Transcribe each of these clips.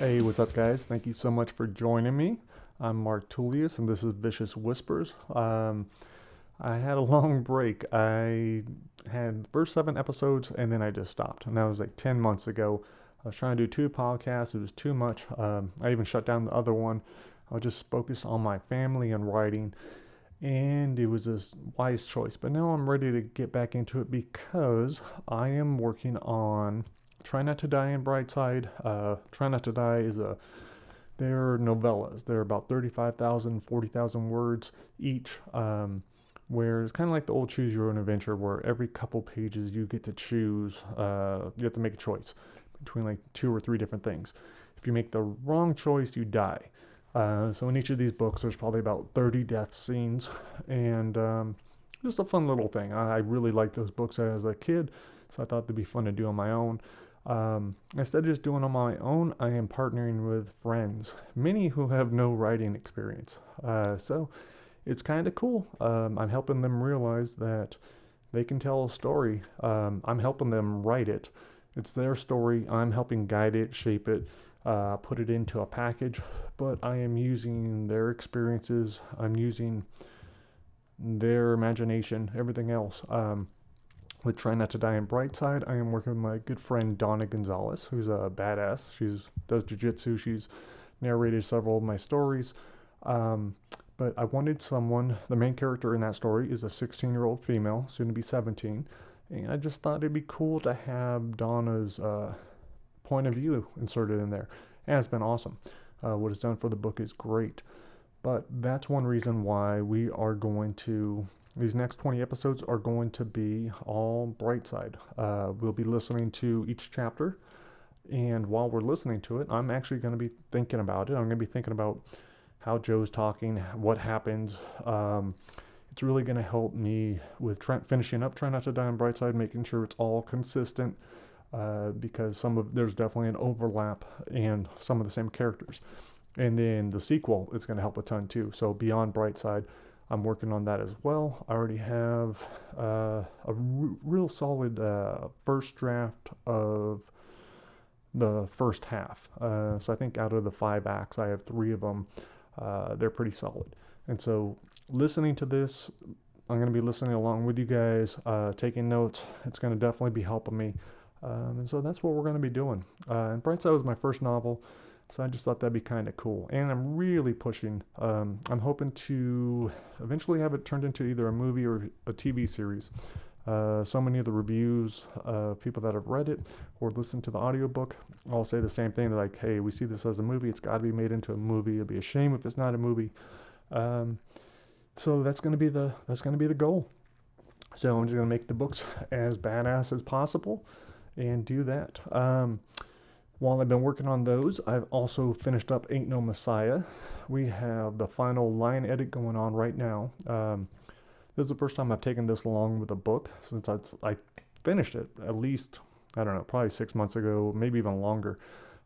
Hey, what's up, guys? Thank you so much for joining me. I'm Mark Tullius, and this is Vicious Whispers. I had a long break. I had the first 7 episodes, and then I just stopped. And that was like 10 months ago. I was trying to do 2 podcasts. It was too much. I even shut down the other one. I was just focused on my family and writing, and it was a wise choice. But now I'm ready to get back into it because I am working on Try Not to Die in Brightside. Try Not to Die is they're novellas. They're about 35,000, 40,000 words each. Where it's kind of like the old Choose Your Own Adventure, where every couple pages you get to choose, you have to make a choice between like 2 or 3 different things. If you make the wrong choice, you die. So in each of these books, there's probably about 30 death scenes, and just a fun little thing. I really liked those books as a kid, so I thought they'd be fun to do on my own. Instead of just doing on my own, I am partnering with friends, many who have no writing experience. So it's kind of cool. I'm helping them realize that they can tell a story. I'm helping them write it. It's their story. I'm helping guide it, shape it, put it into a package. But I am using their experiences. I'm using their imagination, everything else. With Try Not to Die in Brightside, I am working with my good friend Donna Gonzalez, who's a badass. She does jiu-jitsu. She's narrated several of my stories. But I wanted someone, the main character in that story is a 16-year-old female, soon to be 17. And I just thought it'd be cool to have Donna's point of view inserted in there. And it's been awesome. What it's done for the book is great. But that's one reason why these next 20 episodes are going to be all Brightside. We'll be listening to each chapter. And while we're listening to it, I'm actually going to be thinking about it. I'm going to be thinking about how Joe's talking, what happens. It's really going to help me with finishing up Try Not to Die in Brightside, making sure it's all consistent, because there's definitely an overlap and some of the same characters. And then the sequel is going to help a ton too. So Beyond Brightside, I'm working on that as well. I already have real solid first draft of the first half. So I think out of the 5 acts, I have 3 of them. They're pretty solid. And so listening to this, I'm going to be listening along with you guys, taking notes. It's going to definitely be helping me. And so that's what we're going to be doing. And Brightside was my first novel, so I just thought that'd be kind of cool. And I'm really pushing. I'm hoping to eventually have it turned into either a movie or a TV series. So many of the reviews, people that have read it or listened to the audiobook, all say the same thing. They're like, hey, we see this as a movie. It's got to be made into a movie. It'd be a shame if it's not a movie. So that's going to be the goal. So I'm just going to make the books as badass as possible and do that. While I've been working on those, I've also finished up Ain't No Messiah. We have the final line edit going on right now. This is the first time I've taken this long with a book since I finished it at least, I don't know, probably 6 months ago, maybe even longer,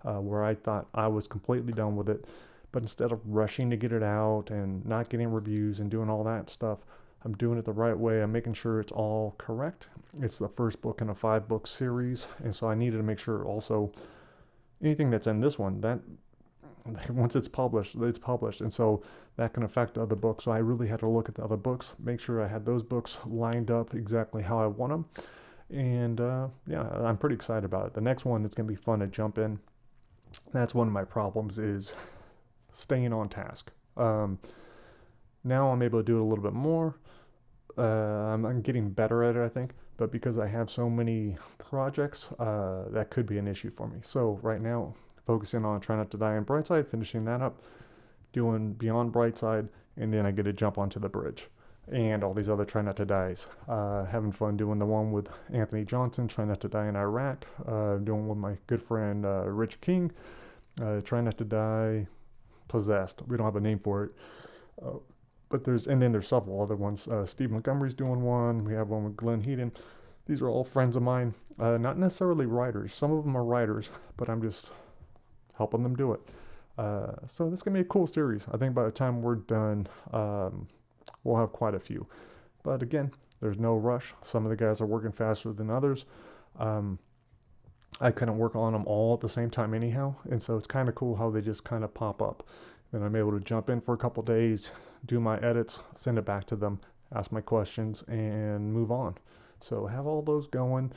where I thought I was completely done with it. But instead of rushing to get it out and not getting reviews and doing all that stuff, I'm doing it the right way. I'm making sure it's all correct. It's the first book in a 5-book series, and so I needed to make sure also anything that's in this one, that once it's published, and so that can affect other books. So I really had to look at the other books, make sure I had those books lined up exactly how I want them, and yeah, I'm pretty excited about it. The next one is going to be fun to jump in. That's one of my problems, is staying on task. Now I'm able to do it a little bit more. I'm getting better at it, I think, but because I have so many projects, that could be an issue for me. So right now, focusing on Try Not to Die in Brightside, finishing that up, doing Beyond Brightside, and then I get to jump onto the bridge and all these other Try Not to Dies. Having fun doing the one with Anthony Johnson, Try Not to Die in Iraq, doing with my good friend Rich King, Try Not to Die Possessed. We don't have a name for it. But there's several other ones. Steve Montgomery's doing one. We have one with Glenn Heaton. These are all friends of mine, not necessarily writers. Some of them are writers, but I'm just helping them do it. So this is going to be a cool series. I think by the time we're done, we'll have quite a few. But again, there's no rush. Some of the guys are working faster than others. I couldn't work on them all at the same time anyhow. And so it's kind of cool how they just kind of pop up. Then I'm able to jump in for a couple days, do my edits, send it back to them, ask my questions, and move on. So have all those going.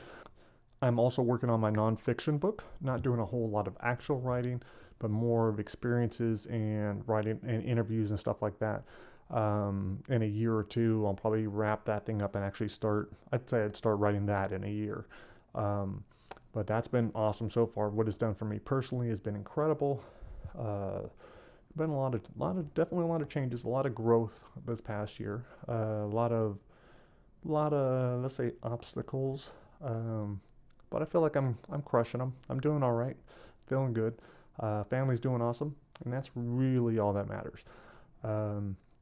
I'm also working on my nonfiction book, not doing a whole lot of actual writing, but more of experiences and writing and interviews and stuff like that. In a year or two, I'll probably wrap that thing up and actually I'd start writing that in a year. But that's been awesome so far. What it's done for me personally has been incredible. Been definitely a lot of changes, a lot of growth this past year. A lot of let's say obstacles. But I feel like I'm crushing them. I'm doing all right, feeling good. Family's doing awesome, and that's really all that matters.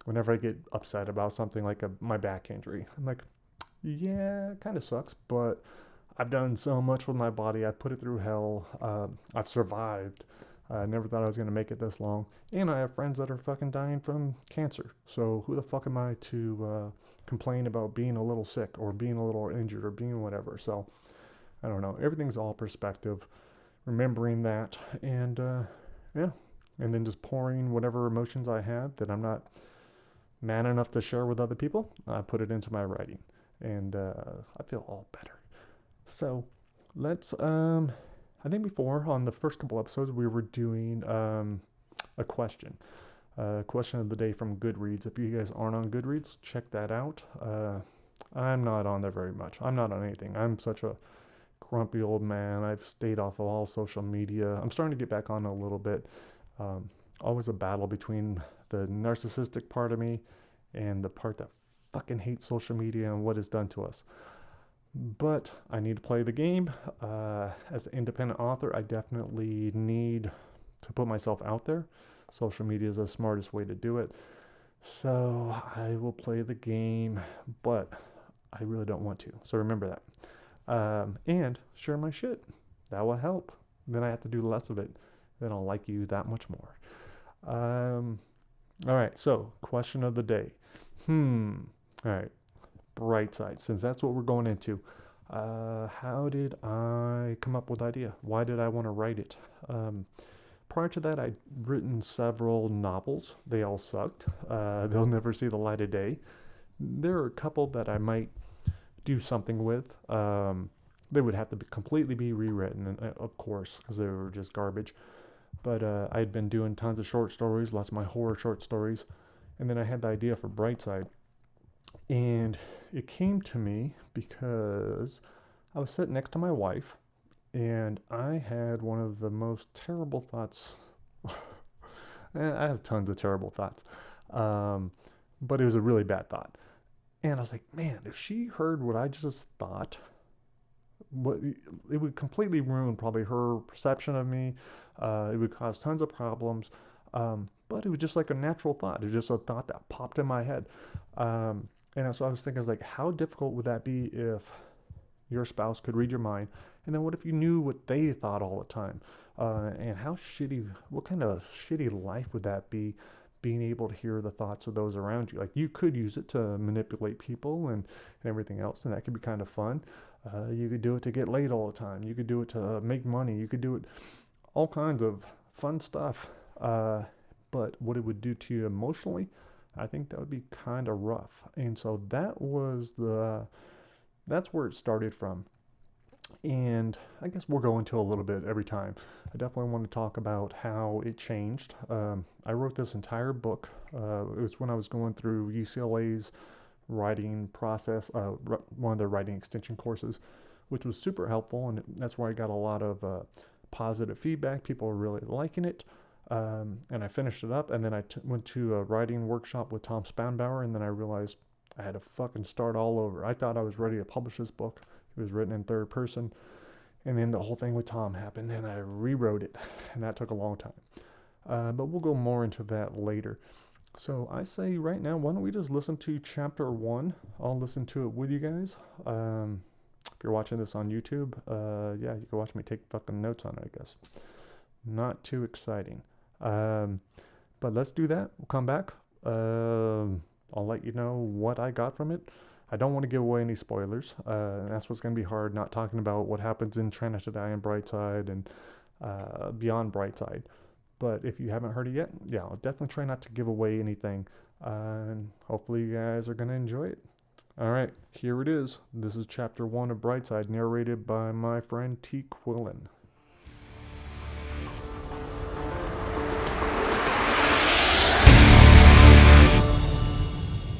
Whenever I get upset about something like my back injury, I'm like, yeah, it kind of sucks, but I've done so much with my body. I put it through hell. I've survived. I never thought I was going to make it this long. And I have friends that are fucking dying from cancer. So who the fuck am I to complain about being a little sick or being a little injured or being whatever? So I don't know. Everything's all perspective. Remembering that. And yeah. And then just pouring whatever emotions I had that I'm not man enough to share with other people. I put it into my writing. And I feel all better. So let's... I think before, on the first couple episodes, we were doing a question of the day from Goodreads. If you guys aren't on Goodreads, check that out. I'm not on there very much. I'm not on anything. I'm such a grumpy old man. I've stayed off of all social media. I'm starting to get back on a little bit. Always a battle between the narcissistic part of me and the part that fucking hates social media and what it's done to us. But I need to play the game. As an independent author, I definitely need to put myself out there. Social media is the smartest way to do it. So I will play the game, but I really don't want to. So remember that. And share my shit. That will help. Then I have to do less of it. Then I'll like you that much more. All right, so question of the day. All right. Brightside, since that's what we're going into. How did I come up with the idea? Why did I want to write it? Prior to that, I'd written several novels. They all sucked. They'll never see the light of day. There are a couple that I might do something with. They would have to completely be rewritten, of course, because they were just garbage. But I'd been doing tons of short stories, lots of my horror short stories. And then I had the idea for Brightside. And it came to me because I was sitting next to my wife and I had one of the most terrible thoughts. I have tons of terrible thoughts. But it was a really bad thought. And I was like, man, if she heard what I just thought, it would completely ruin probably her perception of me. It would cause tons of problems. But it was just like a natural thought. It was just a thought that popped in my head. And so I was thinking, how difficult would that be if your spouse could read your mind? And then what if you knew what they thought all the time? And what kind of shitty life would that be, being able to hear the thoughts of those around you? Like, you could use it to manipulate people and everything else, and that could be kind of fun. You could do it to get laid all the time. You could do it to make money. You could do it all kinds of fun stuff. But what it would do to you emotionally, I think that would be kind of rough. And so that's where it started from. And I guess we'll go into a little bit every time. I definitely want to talk about how it changed. I wrote this entire book. It was when I was going through UCLA's writing process, one of the writing extension courses, which was super helpful. And that's where I got a lot of positive feedback. People were really liking it. And I finished it up, and then I went to a writing workshop with Tom Spanbauer, and then I realized I had to fucking start all over. I thought I was ready to publish this book. It was written in third person, and then the whole thing with Tom happened, and I rewrote it, and that took a long time. But we'll go more into that later. So I say right now, why don't we just listen to chapter 1? I'll listen to it with you guys. If you're watching this on YouTube, yeah, you can watch me take fucking notes on it, I guess. Not too exciting. But let's do that. We'll come back. I'll let you know what I got from it. I don't want to give away any spoilers. And that's what's going to be hard, not talking about what happens in Untitled and Brightside and Beyond Brightside. But if you haven't heard it yet, yeah, I'll definitely try not to give away anything. And hopefully you guys are going to enjoy it. All right, here it is. This is Chapter 1 of Brightside, narrated by my friend T. Quillen.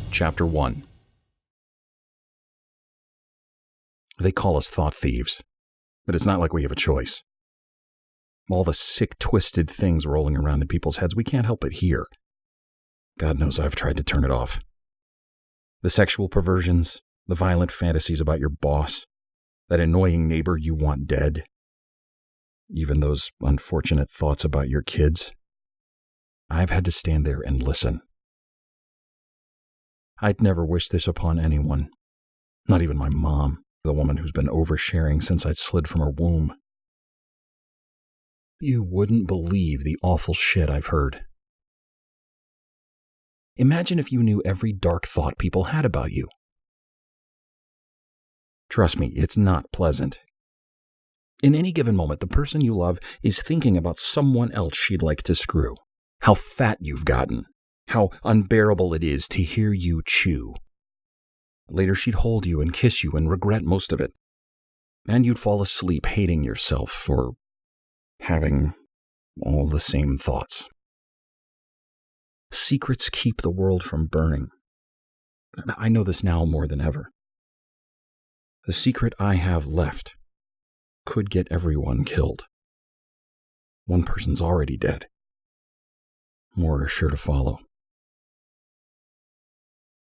Chapter 1. They call us thought thieves, but it's not like we have a choice. All the sick, twisted things rolling around in people's heads, we can't help but hear. God knows I've tried to turn it off. The sexual perversions, the violent fantasies about your boss, that annoying neighbor you want dead, even those unfortunate thoughts about your kids. I've had to stand there and listen. I'd never wish this upon anyone, not even my mom, the woman who's been oversharing since I'd slid from her womb. You wouldn't believe the awful shit I've heard. Imagine if you knew every dark thought people had about you. Trust me, it's not pleasant. In any given moment, the person you love is thinking about someone else she'd like to screw. How fat you've gotten. How unbearable it is to hear you chew. Later she'd hold you and kiss you and regret most of it. And you'd fall asleep hating yourself for having all the same thoughts. Secrets keep the world from burning. I know this now more than ever. The secret I have left could get everyone killed. One person's already dead. More are sure to follow.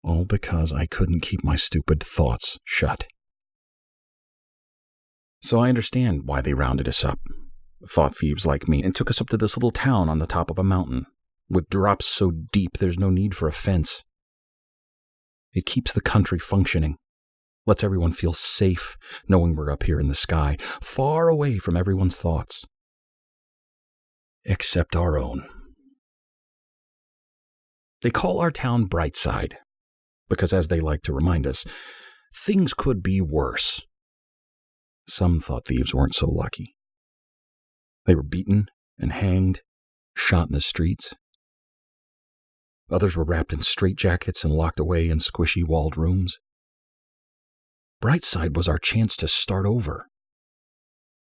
All because I couldn't keep my stupid thoughts shut. So I understand why they rounded us up, thought thieves like me, and took us up to this little town on the top of a mountain, with drops so deep there's no need for a fence. It keeps the country functioning, lets everyone feel safe knowing we're up here in the sky, far away from everyone's thoughts. Except our own. They call our town Brightside, because as they like to remind us, things could be worse. Some thought thieves weren't so lucky. They were beaten and hanged, shot in the streets. Others were wrapped in straitjackets and locked away in squishy walled rooms. Brightside was our chance to start over.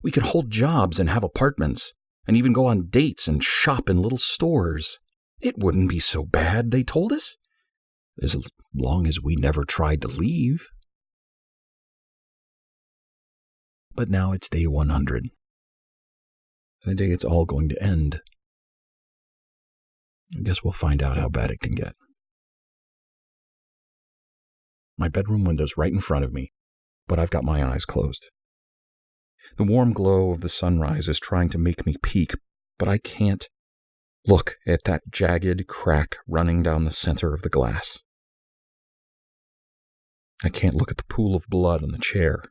We could hold jobs and have apartments, and even go on dates and shop in little stores. It wouldn't be so bad, they told us, as long as we never tried to leave. But now it's day 100. The day it's all going to end. I guess we'll find out how bad it can get. My bedroom window's right in front of me, but I've got my eyes closed. The warm glow of the sunrise is trying to make me peek, but I can't look at that jagged crack running down the center of the glass. I can't look at the pool of blood on the chair.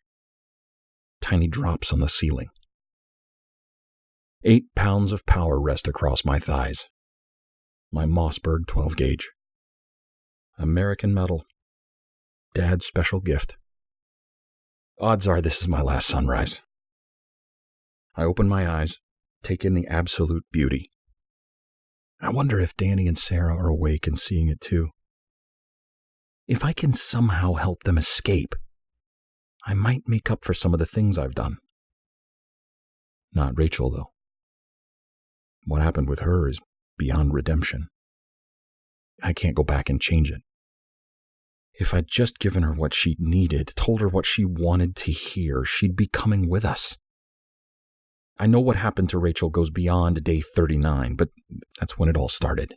Tiny drops on the ceiling. 8 pounds of power rest across my thighs. My Mossberg 12 gauge. American metal. Dad's special gift. Odds are this is my last sunrise. I open my eyes, take in the absolute beauty. I wonder if Danny and Sarah are awake and seeing it too. If I can somehow help them escape, I might make up for some of the things I've done. Not Rachel, though. What happened with her is beyond redemption. I can't go back and change it. If I'd just given her what she needed, told her what she wanted to hear, she'd be coming with us. I know what happened to Rachel goes beyond day 39, but that's when it all started.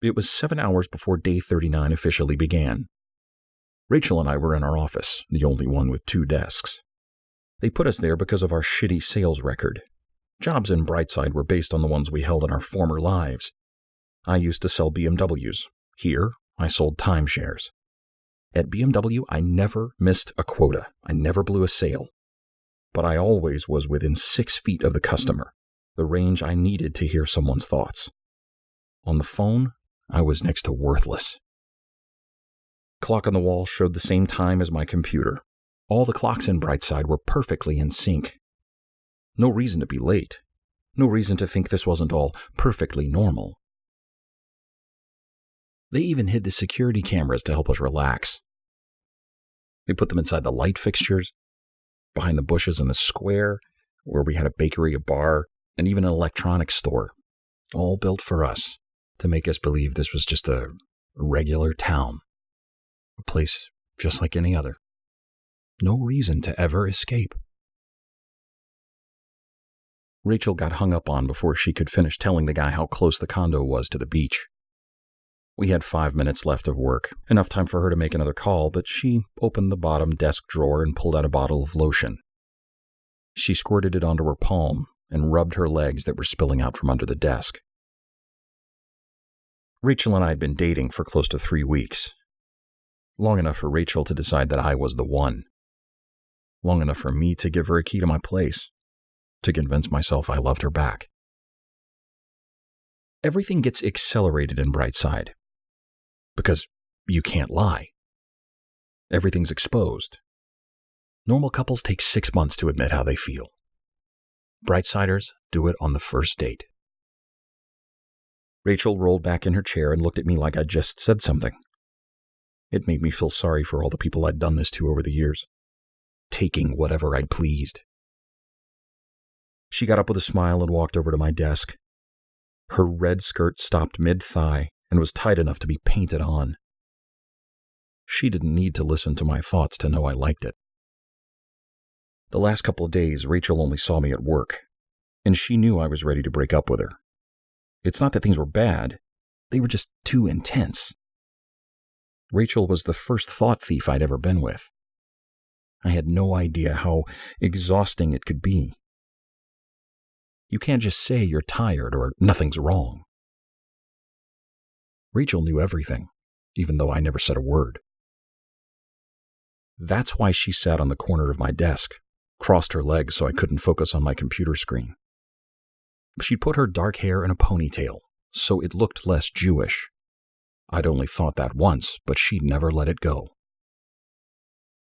It was 7 hours before day 39 officially began. Rachel and I were in our office, the only one with 2 desks. They put us there because of our shitty sales record. Jobs in Brightside were based on the ones we held in our former lives. I used to sell BMWs. Here, I sold timeshares. At BMW, I never missed a quota. I never blew a sale. But I always was within 6 feet of the customer, the range I needed to hear someone's thoughts. On the phone, I was next to worthless. Clock on the wall showed the same time as my computer. All the clocks in Brightside were perfectly in sync. No reason to be late. No reason to think this wasn't all perfectly normal. They even hid the security cameras to help us relax. They put them inside the light fixtures, behind the bushes in the square, where we had a bakery, a bar, and even an electronics store, all built for us to make us believe this was just a regular town, a place just like any other. No reason to ever escape. Rachel got hung up on before she could finish telling the guy how close the condo was to the beach. We had 5 minutes left of work, enough time for her to make another call, but she opened the bottom desk drawer and pulled out a bottle of lotion. She squirted it onto her palm and rubbed her legs that were spilling out from under the desk. Rachel and I had been dating for close to 3 weeks. Long enough for Rachel to decide that I was the one. Long enough for me to give her a key to my place, to convince myself I loved her back. Everything gets accelerated in Brightside, because you can't lie. Everything's exposed. Normal couples take 6 months to admit how they feel. Brightsiders do it on the first date. Rachel rolled back in her chair and looked at me like I'd just said something. It made me feel sorry for all the people I'd done this to over the years, taking whatever I'd pleased. She got up with a smile and walked over to my desk. Her red skirt stopped mid-thigh and was tight enough to be painted on. She didn't need to listen to my thoughts to know I liked it. The last couple of days, Rachel only saw me at work, and she knew I was ready to break up with her. It's not that things were bad, they were just too intense. Rachel was the first thought thief I'd ever been with. I had no idea how exhausting it could be. You can't just say you're tired or nothing's wrong. Rachel knew everything, even though I never said a word. That's why she sat on the corner of my desk, crossed her legs so I couldn't focus on my computer screen. She'd put her dark hair in a ponytail, so it looked less Jewish. I'd only thought that once, but she'd never let it go.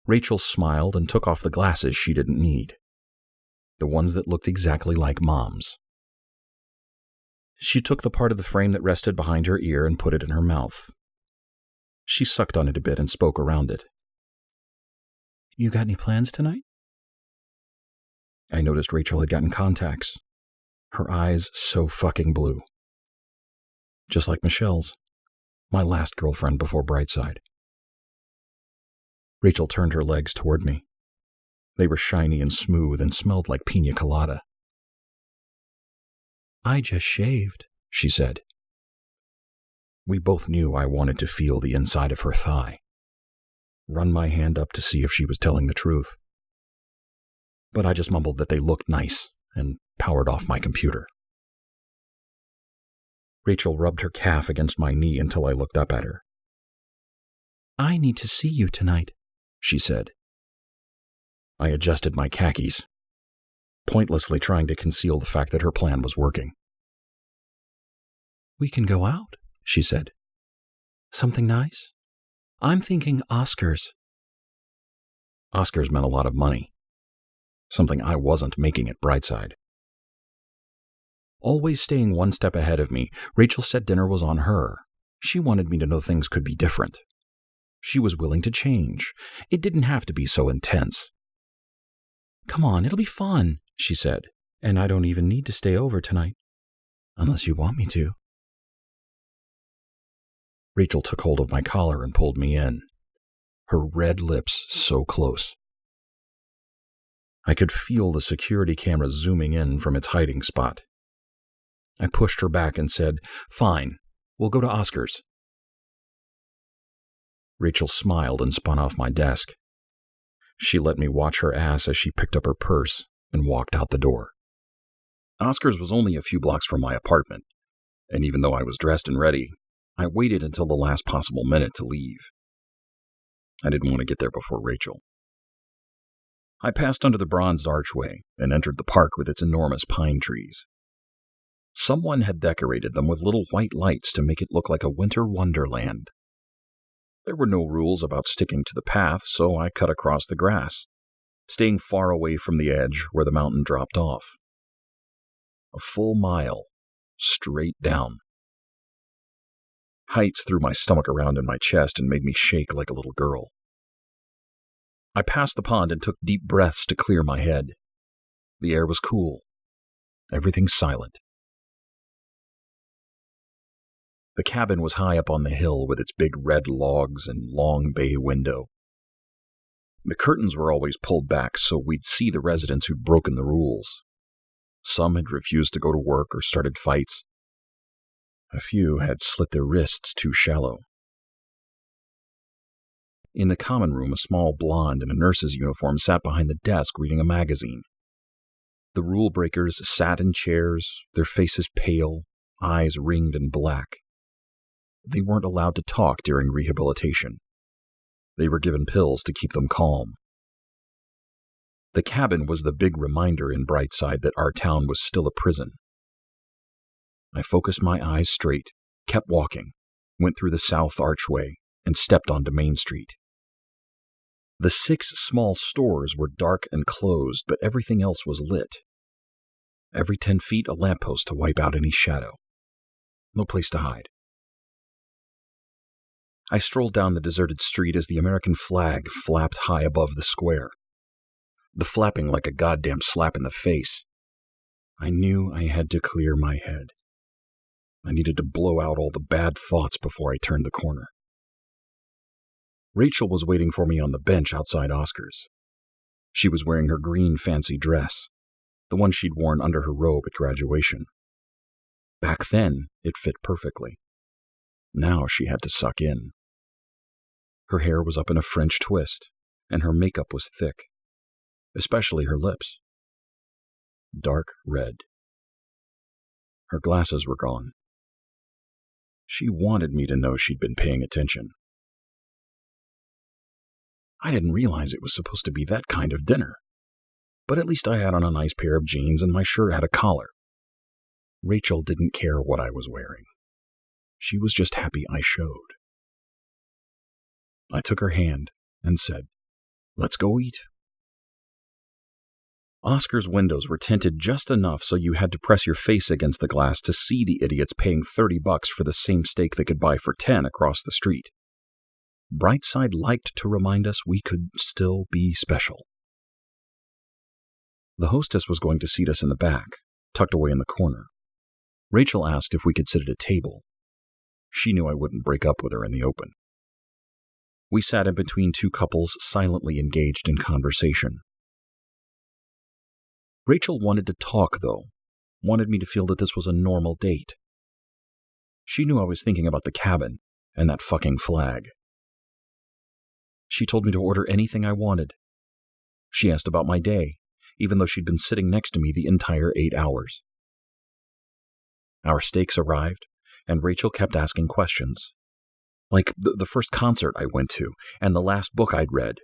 Rachel smiled and took off the glasses she didn't need, the ones that looked exactly like Mom's. She took the part of the frame that rested behind her ear and put it in her mouth. She sucked on it a bit and spoke around it. "You got any plans tonight?" I noticed Rachel had gotten contacts. Her eyes so fucking blue. Just like Michelle's, my last girlfriend before Brightside. Rachel turned her legs toward me. They were shiny and smooth and smelled like pina colada. "I just shaved," she said. We both knew I wanted to feel the inside of her thigh. Run my hand up to see if she was telling the truth. But I just mumbled that they looked nice and powered off my computer. Rachel rubbed her calf against my knee until I looked up at her. "I need to see you tonight," she said. I adjusted my khakis, pointlessly trying to conceal the fact that her plan was working. "We can go out," she said. "Something nice? I'm thinking Oscars." Oscars meant a lot of money, something I wasn't making at Brightside. Always staying one step ahead of me, Rachel said dinner was on her. She wanted me to know things could be different. She was willing to change. It didn't have to be so intense. "Come on, it'll be fun," she said, "and I don't even need to stay over tonight, unless you want me to." Rachel took hold of my collar and pulled me in, her red lips so close. I could feel the security camera zooming in from its hiding spot. I pushed her back and said, "Fine, we'll go to Oscars." Rachel smiled and spun off my desk. She let me watch her ass as she picked up her purse and walked out the door. Oscars was only a few blocks from my apartment, and even though I was dressed and ready, I waited until the last possible minute to leave. I didn't want to get there before Rachel. I passed under the bronzed archway and entered the park with its enormous pine trees. Someone had decorated them with little white lights to make it look like a winter wonderland. There were no rules about sticking to the path, so I cut across the grass, staying far away from the edge where the mountain dropped off. A full mile, straight down. Heights threw my stomach around in my chest and made me shake like a little girl. I passed the pond and took deep breaths to clear my head. The air was cool. Everything silent. The cabin was high up on the hill with its big red logs and long bay window. The curtains were always pulled back so we'd see the residents who'd broken the rules. Some had refused to go to work or started fights. A few had slit their wrists too shallow. In the common room, a small blonde in a nurse's uniform sat behind the desk reading a magazine. The rule breakers sat in chairs, their faces pale, eyes ringed and black. They weren't allowed to talk during rehabilitation. They were given pills to keep them calm. The cabin was the big reminder in Brightside that our town was still a prison. I focused my eyes straight, kept walking, went through the south archway, and stepped onto Main Street. The 6 small stores were dark and closed, but everything else was lit. Every 10 feet, a lamppost to wipe out any shadow. No place to hide. I strolled down the deserted street as the American flag flapped high above the square. The flapping like a goddamn slap in the face. I knew I had to clear my head. I needed to blow out all the bad thoughts before I turned the corner. Rachel was waiting for me on the bench outside Oscar's. She was wearing her green fancy dress, the one she'd worn under her robe at graduation. Back then, it fit perfectly. Now she had to suck in. Her hair was up in a French twist, and her makeup was thick, especially her lips. Dark red. Her glasses were gone. She wanted me to know she'd been paying attention. I didn't realize it was supposed to be that kind of dinner, but at least I had on a nice pair of jeans and my shirt had a collar. Rachel didn't care what I was wearing. She was just happy I showed. I took her hand and said, "Let's go eat." Oscar's windows were tinted just enough so you had to press your face against the glass to see the idiots paying $30 for the same steak they could buy for 10 across the street. Brightside liked to remind us we could still be special. The hostess was going to seat us in the back, tucked away in the corner. Rachel asked if we could sit at a table. She knew I wouldn't break up with her in the open. We sat in between 2 couples silently engaged in conversation. Rachel wanted to talk, though, wanted me to feel that this was a normal date. She knew I was thinking about the cabin and that fucking flag. She told me to order anything I wanted. She asked about my day, even though she'd been sitting next to me the entire 8 hours. Our steaks arrived, and Rachel kept asking questions. Like the first concert I went to, and the last book I'd read.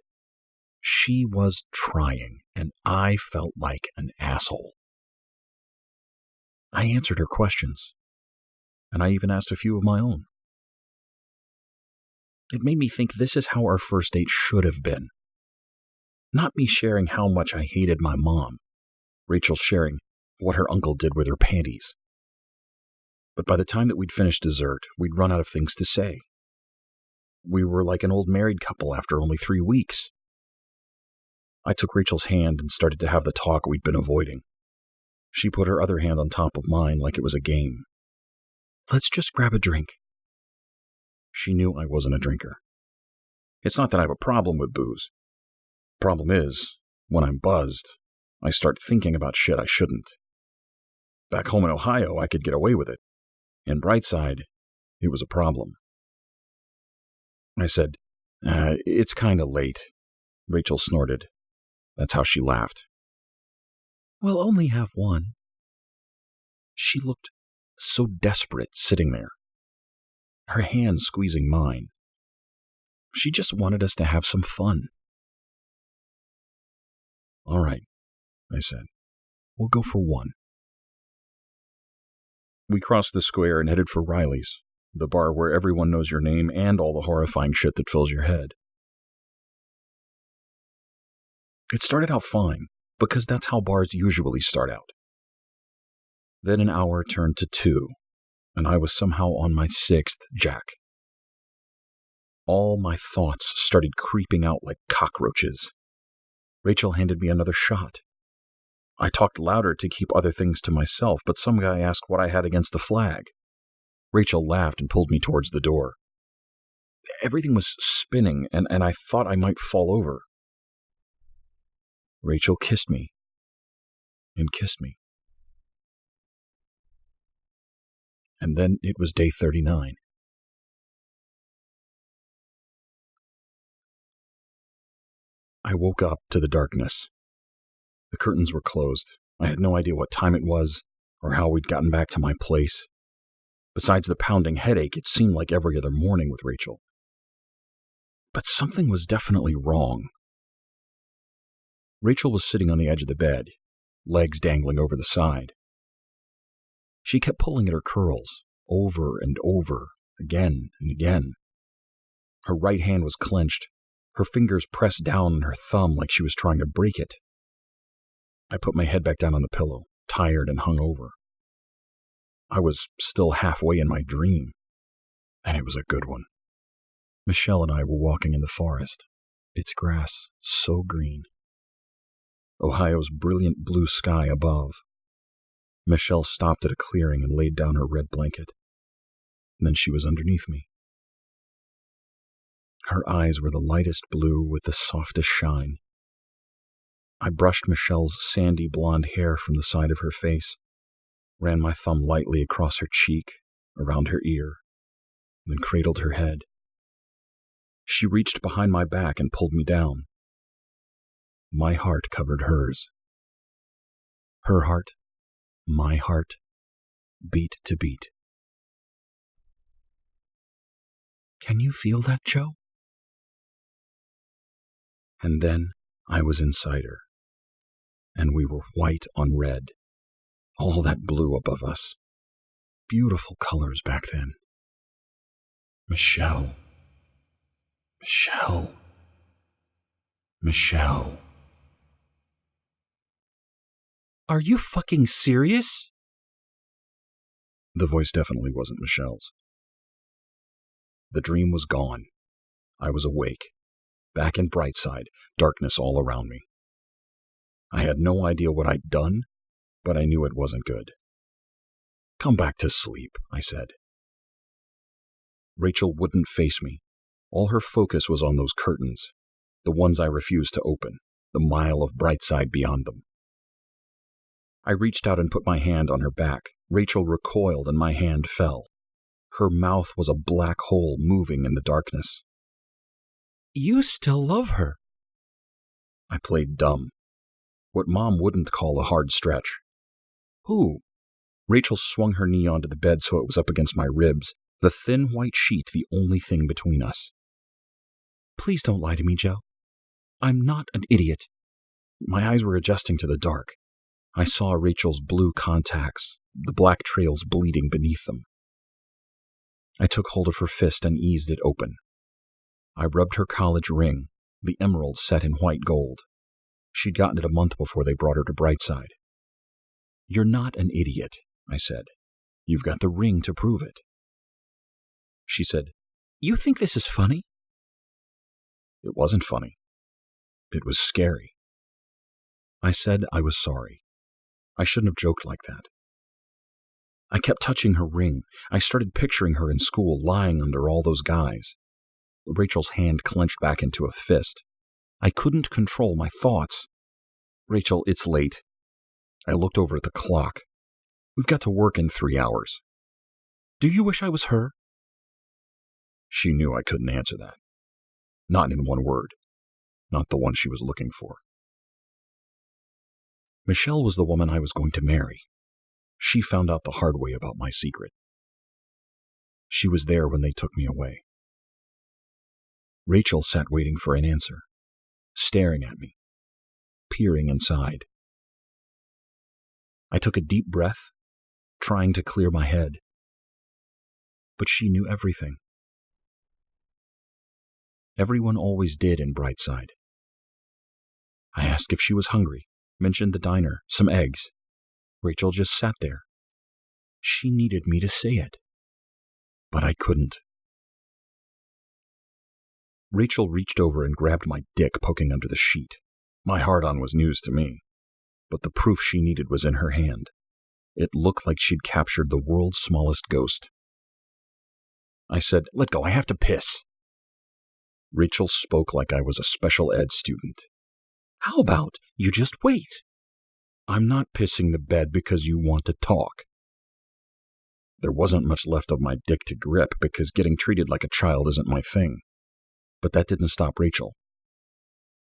She was trying, and I felt like an asshole. I answered her questions, and I even asked a few of my own. It made me think this is how our first date should have been. Not me sharing how much I hated my mom, Rachel sharing what her uncle did with her panties. But by the time that we'd finished dessert, we'd run out of things to say. We were like an old married couple after only 3 weeks. I took Rachel's hand and started to have the talk we'd been avoiding. She put her other hand on top of mine like it was a game. "Let's just grab a drink." She knew I wasn't a drinker. It's not that I have a problem with booze. Problem is, when I'm buzzed, I start thinking about shit I shouldn't. Back home in Ohio, I could get away with it. In Brightside, it was a problem. I said, "It's kinda late." Rachel snorted. That's how she laughed. "We'll only have one." She looked so desperate sitting there, her hand squeezing mine. She just wanted us to have some fun. "All right," I said. "We'll go for one." We crossed the square and headed for Riley's, the bar where everyone knows your name and all the horrifying shit that fills your head. It started out fine, because that's how bars usually start out. Then an hour turned to 2, and I was somehow on my 6th Jack. All my thoughts started creeping out like cockroaches. Rachel handed me another shot. I talked louder to keep other things to myself, but some guy asked what I had against the flag. Rachel laughed and pulled me towards the door. Everything was spinning, and I thought I might fall over. Rachel kissed me, and kissed me. And then it was day 39. I woke up to the darkness. The curtains were closed. I had no idea what time it was, or how we'd gotten back to my place. Besides the pounding headache, it seemed like every other morning with Rachel. But something was definitely wrong. Rachel was sitting on the edge of the bed, legs dangling over the side. She kept pulling at her curls, over and over, again and again. Her right hand was clenched, her fingers pressed down on her thumb like she was trying to break it. I put my head back down on the pillow, tired and hungover. I was still halfway in my dream, and it was a good one. Michelle and I were walking in the forest, its grass so green. Ohio's brilliant blue sky above. Michelle stopped at a clearing and laid down her red blanket. Then she was underneath me. Her eyes were the lightest blue with the softest shine. I brushed Michelle's sandy blonde hair from the side of her face, ran my thumb lightly across her cheek, around her ear, then cradled her head. She reached behind my back and pulled me down. My heart covered hers. Her heart, my heart, beat to beat. Can you feel that, Joe? And then I was inside her, and we were white on red, all that blue above us. Beautiful colors back then. Michelle. Michelle. Michelle. Are you fucking serious? The voice definitely wasn't Michelle's. The dream was gone. I was awake, back in Brightside, darkness all around me. I had no idea what I'd done, but I knew it wasn't good. Come back to sleep, I said. Rachel wouldn't face me. All her focus was on those curtains, the ones I refused to open, the mile of Brightside beyond them. I reached out and put my hand on her back. Rachel recoiled and my hand fell. Her mouth was a black hole moving in the darkness. You still love her. I played dumb. What Mom wouldn't call a hard stretch. Who? Rachel swung her knee onto the bed so it was up against my ribs, the thin white sheet the only thing between us. Please don't lie to me, Joe. I'm not an idiot. My eyes were adjusting to the dark. I saw Rachel's blue contacts, the black trails bleeding beneath them. I took hold of her fist and eased it open. I rubbed her college ring, the emerald set in white gold. She'd gotten it a month before they brought her to Brightside. You're not an idiot, I said. You've got the ring to prove it. She said, You think this is funny? It wasn't funny. It was scary. I said I was sorry. I shouldn't have joked like that. I kept touching her ring. I started picturing her in school lying under all those guys. Rachel's hand clenched back into a fist. I couldn't control my thoughts. Rachel, it's late. I looked over at the clock. We've got to work in 3 hours. Do you wish I was her? She knew I couldn't answer that. Not in one word. Not the one she was looking for. Michelle was the woman I was going to marry. She found out the hard way about my secret. She was there when they took me away. Rachel sat waiting for an answer, staring at me, peering inside. I took a deep breath trying to clear my head. But she knew everything. Everyone always did in Brightside. I asked if she was hungry, mentioned the diner, some eggs. Rachel just sat there. She needed me to say it, but I couldn't. Rachel reached over and grabbed my dick poking under the sheet. My hard-on was news to me, but the proof she needed was in her hand. It looked like she'd captured the world's smallest ghost. I said, "Let go, I have to piss." Rachel spoke like I was a special ed student. "How about you just wait? I'm not pissing the bed because you want to talk." There wasn't much left of my dick to grip because getting treated like a child isn't my thing. But that didn't stop Rachel.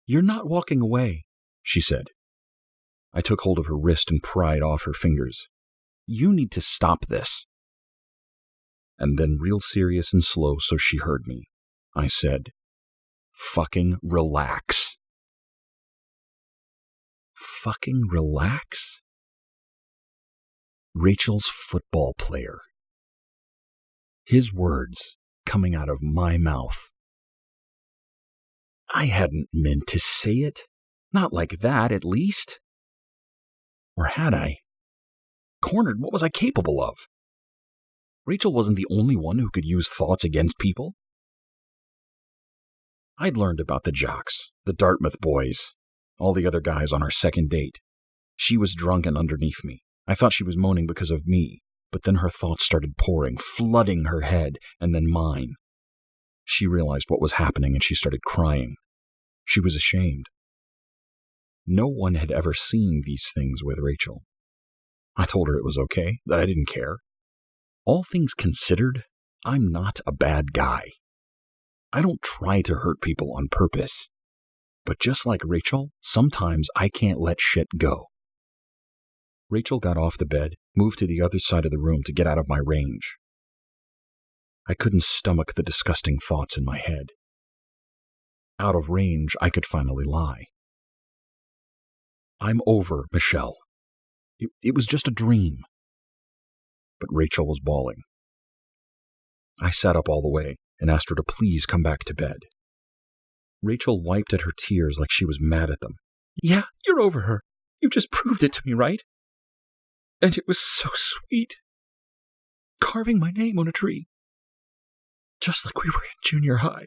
"You're not walking away," she said. I took hold of her wrist and pried off her fingers. "You need to stop this." And then, real serious and slow so she heard me, I said, "Fucking relax." Fucking relax? Rachel's football player. His words coming out of my mouth. I hadn't meant to say it. Not like that, at least. Or had I? Cornered, what was I capable of? Rachel wasn't the only one who could use thoughts against people. I'd learned about the jocks, the Dartmouth boys, all the other guys on our second date. She was drunk and underneath me. I thought she was moaning because of me, but then her thoughts started pouring, flooding her head, and then mine. She realized what was happening and she started crying. She was ashamed. No one had ever seen these things with Rachel. I told her it was okay, that I didn't care. All things considered, I'm not a bad guy. I don't try to hurt people on purpose. But just like Rachel, sometimes I can't let shit go. Rachel got off the bed, moved to the other side of the room to get out of my range. I couldn't stomach the disgusting thoughts in my head. Out of range, I could finally lie. "I'm over, Michelle. It was just a dream." But Rachel was bawling. I sat up all the way and asked her to please come back to bed. Rachel wiped at her tears like she was mad at them. "Yeah, you're over her. You just proved it to me, right? And it was so sweet. Carving my name on a tree. Just like we were in junior high."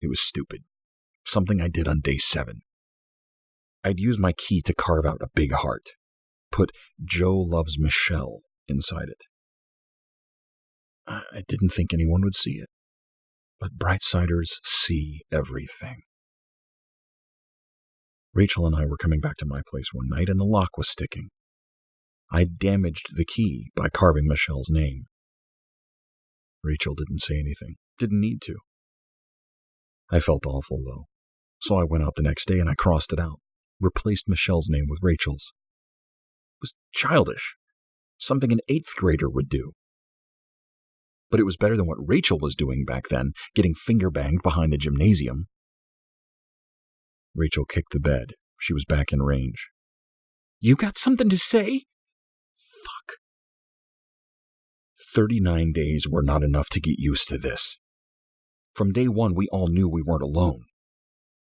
It was stupid. Something I did on day 7. I'd used my key to carve out a big heart. Put "Joe loves Michelle" inside it. I didn't think anyone would see it. But Brightsiders see everything. Rachel and I were coming back to my place one night and the lock was sticking. I'd damaged the key by carving Michelle's name. Rachel didn't say anything. Didn't need to. I felt awful, though. So I went out the next day and I crossed it out. Replaced Michelle's name with Rachel's. It was childish. Something an 8th grader would do. But it was better than what Rachel was doing back then, getting finger-banged behind the gymnasium. Rachel kicked the bed. She was back in range. "You got something to say?" Fuck. 39 days were not enough to get used to this. From day 1, we all knew we weren't alone.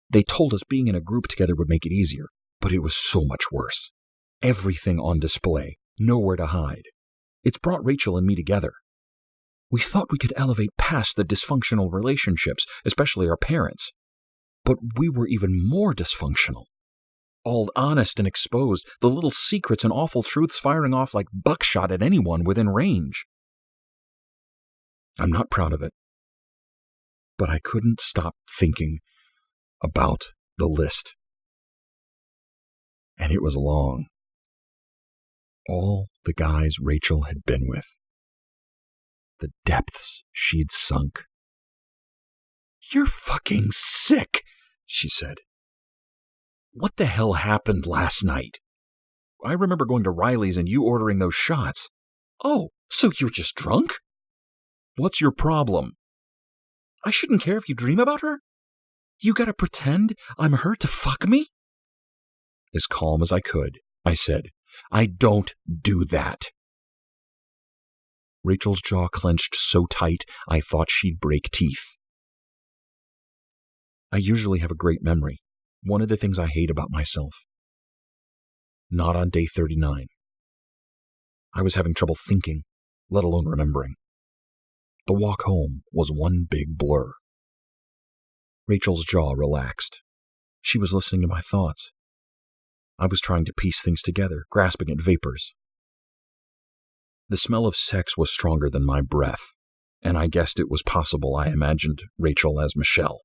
They told us being in a group together would make it easier, but it was so much worse. Everything on display, nowhere to hide. It's brought Rachel and me together. We thought we could elevate past the dysfunctional relationships, especially our parents. But we were even more dysfunctional. All honest and exposed, the little secrets and awful truths firing off like buckshot at anyone within range. I'm not proud of it. But I couldn't stop thinking about the list. And it was long. All the guys Rachel had been with. The depths she'd sunk. "You're fucking sick," she said. "What the hell happened last night? I remember going to Riley's and you ordering those shots. Oh, so you're just drunk? What's your problem? I shouldn't care if you dream about her? You gotta pretend I'm her to fuck me?" As calm as I could, I said, I don't do that. Rachel's jaw clenched so tight I thought she'd break teeth. I usually have a great memory, one of the things I hate about myself. Not on day 39. I was having trouble thinking, let alone remembering. The walk home was one big blur. Rachel's jaw relaxed. She was listening to my thoughts. I was trying to piece things together, grasping at vapors. The smell of sex was stronger than my breath, and I guessed it was possible I imagined Rachel as Michelle.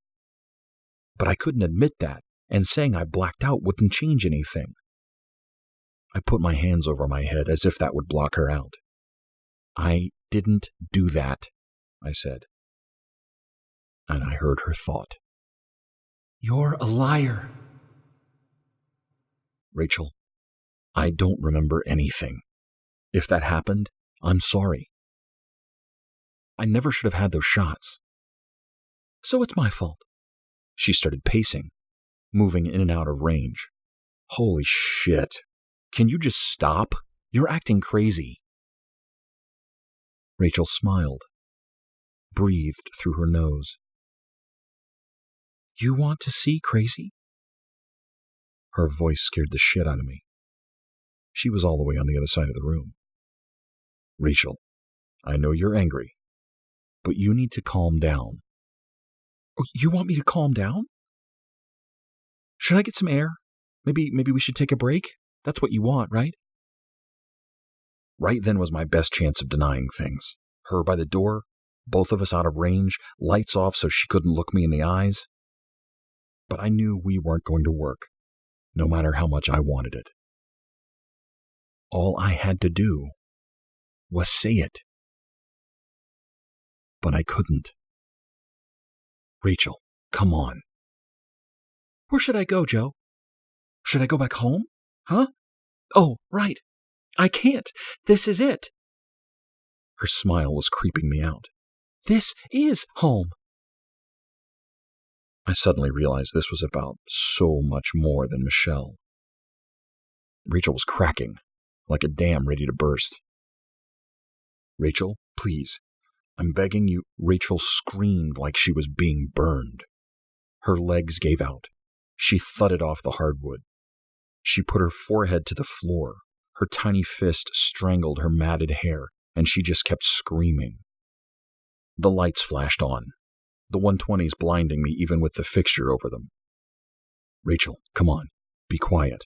But I couldn't admit that, and saying I blacked out wouldn't change anything. I put my hands over my head as if that would block her out. I didn't do that, I said. And I heard her thought. You're a liar. Rachel, I don't remember anything. If that happened, I'm sorry. I never should have had those shots. So it's my fault. She started pacing, moving in and out of range. Holy shit. Can you just stop? You're acting crazy. Rachel smiled, breathed through her nose. You want to see crazy? Her voice scared the shit out of me. She was all the way on the other side of the room. Rachel, I know you're angry, but you need to calm down. Oh, you want me to calm down? Should I get some air? Maybe we should take a break? That's what you want, right? Right then was my best chance of denying things. Her by the door, both of us out of range, lights off so she couldn't look me in the eyes. But I knew we weren't going to work, no matter how much I wanted it. All I had to do was say it. But I couldn't. Rachel, come on. Where should I go, Joe? Should I go back home? Huh? Oh, right. I can't. This is it. Her smile was creeping me out. This is home. I suddenly realized this was about so much more than Michelle. Rachel was cracking, like a dam ready to burst. Rachel, please, I'm begging you. Rachel screamed like she was being burned. Her legs gave out. She thudded off the hardwood. She put her forehead to the floor. Her tiny fist strangled her matted hair, and she just kept screaming. The lights flashed on, the 120s blinding me even with the fixture over them. Rachel, come on, be quiet.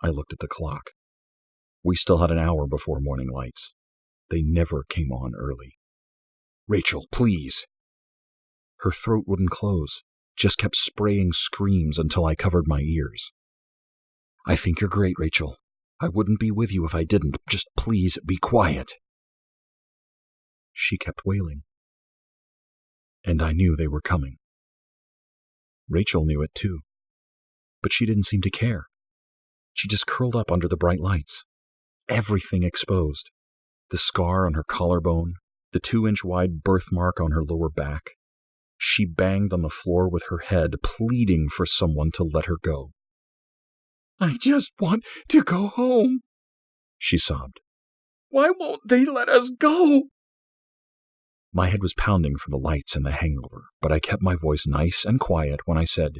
I looked at the clock. We still had an hour before morning lights. They never came on early. Rachel, please. Her throat wouldn't close, just kept spraying screams until I covered my ears. I think you're great, Rachel. I wouldn't be with you if I didn't. Just please be quiet. She kept wailing. And I knew they were coming. Rachel knew it too. But she didn't seem to care. She just curled up under the bright lights. Everything exposed. The scar on her collarbone, the 2-inch wide birthmark on her lower back. She banged on the floor with her head, pleading for someone to let her go. I just want to go home, she sobbed. Why won't they let us go? My head was pounding from the lights and the hangover, but I kept my voice nice and quiet when I said,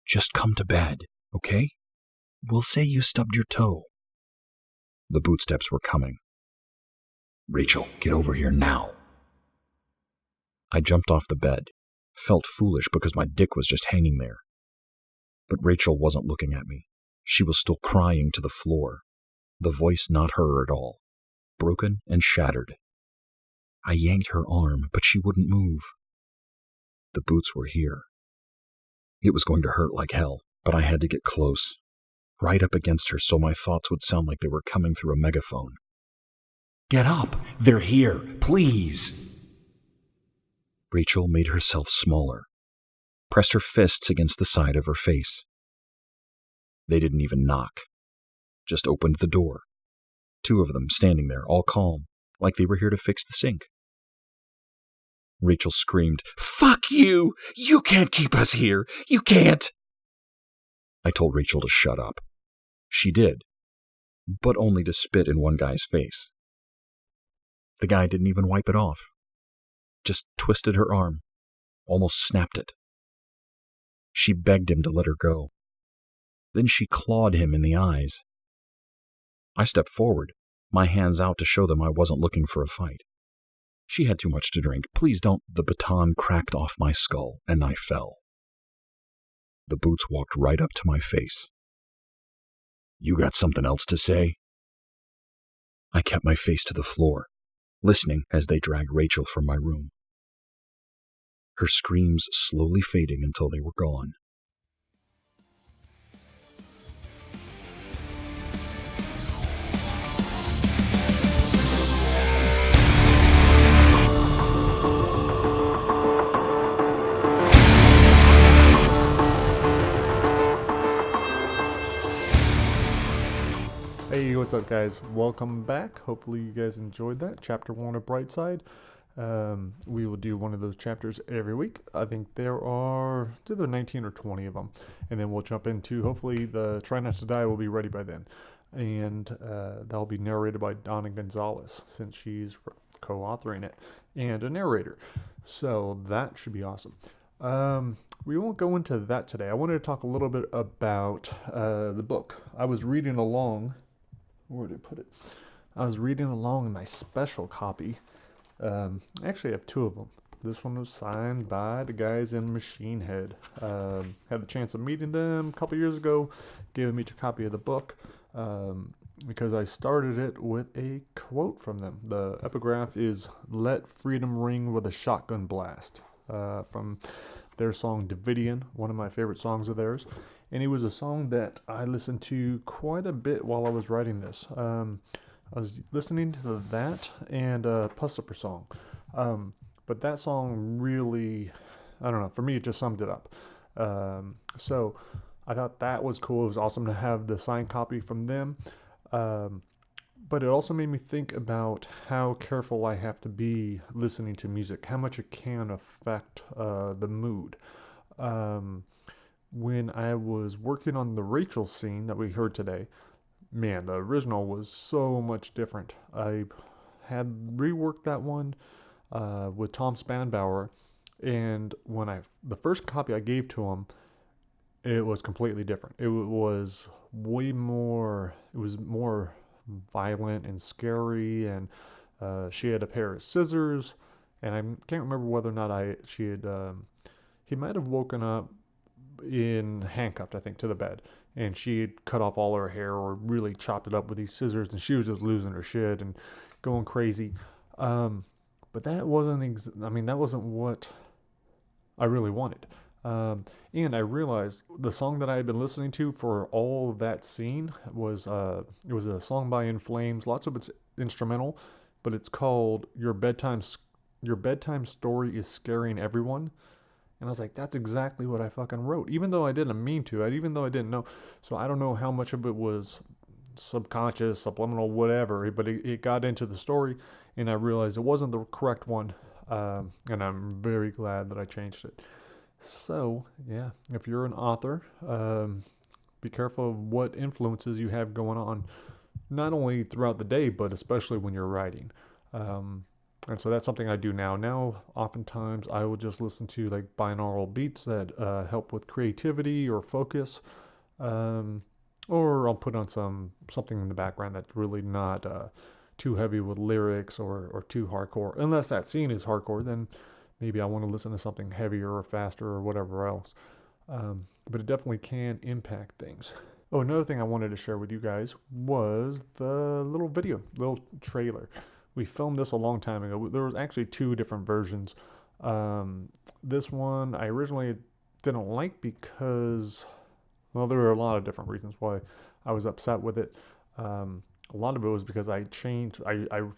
just come to bed, okay? We'll say you stubbed your toe. The bootsteps were coming. Rachel, get over here now. I jumped off the bed, felt foolish because my dick was just hanging there. But Rachel wasn't looking at me. She was still crying to the floor, the voice not her at all, broken and shattered. I yanked her arm, but she wouldn't move. The boots were here. It was going to hurt like hell, but I had to get close, right up against her so my thoughts would sound like they were coming through a megaphone. Get up! They're here! Please! Rachel made herself smaller, pressed her fists against the side of her face. They didn't even knock, just opened the door. 2 of them standing there, all calm, like they were here to fix the sink. Rachel screamed, Fuck you! You can't keep us here! You can't! I told Rachel to shut up. She did, but only to spit in one guy's face. The guy didn't even wipe it off, just twisted her arm, almost snapped it. She begged him to let her go. Then she clawed him in the eyes. I stepped forward, my hands out to show them I wasn't looking for a fight. She had too much to drink. Please don't. The baton cracked off my skull, and I fell. The boots walked right up to my face. You got something else to say? I kept my face to the floor, listening as they dragged Rachel from my room. Her screams slowly fading until they were gone. Hey, what's up, guys? Welcome back. Hopefully you guys enjoyed that. Chapter 1 of Brightside. We will do one of those chapters every week. I think there are either 19 or 20 of them. And then we'll jump into, hopefully, the Try Not to Die will be ready by then. And that'll be narrated by Donna Gonzalez, since she's co-authoring it, and a narrator. So that should be awesome. We won't go into that today. I wanted to talk a little bit about the book. I was reading along. Where did I put it? I was reading along in my special copy. Actually, I have two of them. This one was signed by the guys in Machine Head. Had the chance of meeting them a couple years ago. Gave them each a copy of the book because I started it with a quote from them. The epigraph is, "Let freedom ring with a shotgun blast," from their song Davidian, one of my favorite songs of theirs. And it was a song that I listened to quite a bit while I was writing this. I was listening to that and a Pussiper song. But that song really, I don't know, for me it just summed it up. So I thought that was cool. It was awesome to have the signed copy from them. But it also made me think about how careful I have to be listening to music, how much it can affect the mood. When I was working on the Rachel scene that we heard today, man, the original was so much different. I had reworked that one with Tom Spanbauer, and when the first copy I gave to him, it was completely different. It was way more, it was more violent and scary, and she had a pair of scissors, and I can't remember whether or not he might have woken up in handcuffed, I think, to the bed, and she had cut off all her hair or really chopped it up with these scissors, and she was just losing her shit and going crazy. But that wasn't that wasn't what I really wanted. And I realized the song that I had been listening to for all of that scene was it was a song by In Flames. Lots of it's instrumental, but it's called Your Bedtime Story is Scaring Everyone. And I was like, that's exactly what I fucking wrote, even though I didn't mean to, even though I didn't know. So I don't know how much of it was subconscious, subliminal, whatever, but it got into the story, and I realized it wasn't the correct one, and I'm very glad that I changed it. So, yeah, if you're an author, be careful of what influences you have going on, not only throughout the day, but especially when you're writing. And so that's something I do now. Now, oftentimes, I will just listen to like binaural beats that help with creativity or focus, or I'll put on something in the background that's really not too heavy with lyrics or too hardcore. Unless that scene is hardcore, then maybe I want to listen to something heavier or faster or whatever else. But it definitely can impact things. Oh, another thing I wanted to share with you guys was the little trailer. We filmed this a long time ago. There was actually two different versions. This one I originally didn't like because, well, there were a lot of different reasons why I was upset with it. A lot of it was because I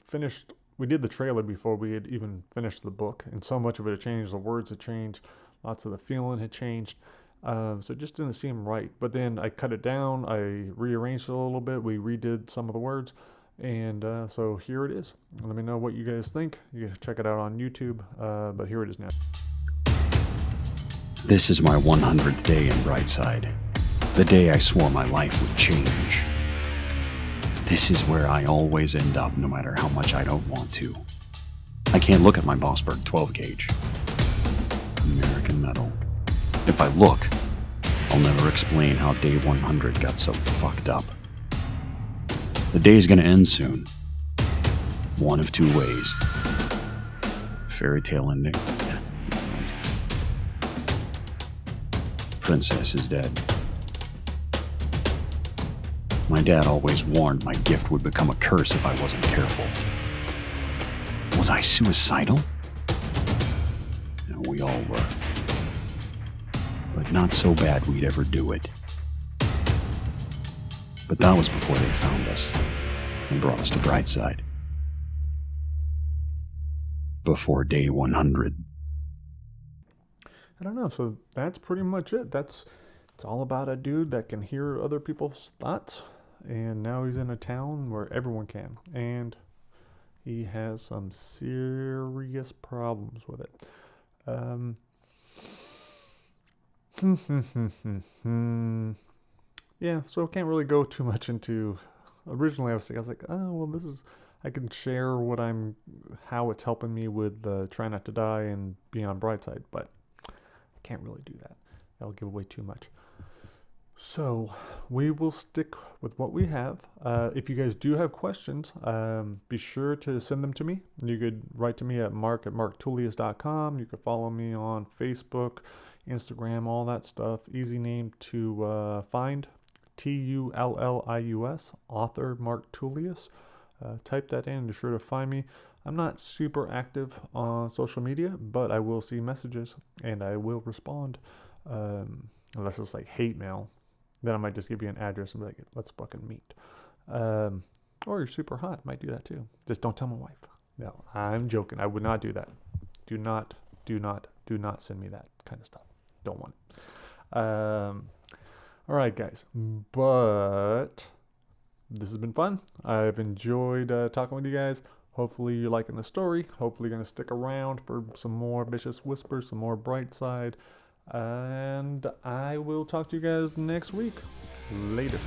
finished, we did the trailer before we had even finished the book, and so much of it had changed. The words had changed. Lots of the feeling had changed. So it just didn't seem right. But then I cut it down. I rearranged it a little bit. We redid some of the words. And so here it is. Let me know what you guys think. You can check it out on YouTube, but here it is now. This is my 100th day in Brightside. The day I swore my life would change. This is where I always end up, no matter how much I don't want to. I can't look at my Mossberg 12 gauge. American metal. If I look, I'll never explain how day 100 got so fucked up. The day's gonna end soon. One of two ways. Fairy tale ending. Princess is dead. My dad always warned my gift would become a curse if I wasn't careful. Was I suicidal? No, we all were. But not so bad we'd ever do it. But that was before they found us and brought us to Brightside. Before day 100. I don't know. So that's pretty much it. It's all about a dude that can hear other people's thoughts. And now he's in a town where everyone can. And he has some serious problems with it. Yeah, so I can't really go too much into. Originally, I was like, oh, well, I can share how it's helping me with Try Not to Die and Beyond Brightside, but I can't really do that. That'll give away too much. So we will stick with what we have. If you guys do have questions, be sure to send them to me. You could write to me at mark@marktullius.com. You could follow me on Facebook, Instagram, all that stuff. Easy name to find. Tullius, author Mark Tullius. Type that in. Be sure to find me. I'm not super active on social media, but I will see messages and I will respond. Unless it's like hate mail. Then I might just give you an address and be like, let's fucking meet. Or you're super hot. Might do that too. Just don't tell my wife. No, I'm joking. I would not do that. Do not send me that kind of stuff. Don't want it. All right, guys. But this has been fun. I've enjoyed talking with you guys. Hopefully you're liking the story. Hopefully you're going to stick around for some more Vicious Whispers, some more Brightside. And I will talk to you guys next week. Later.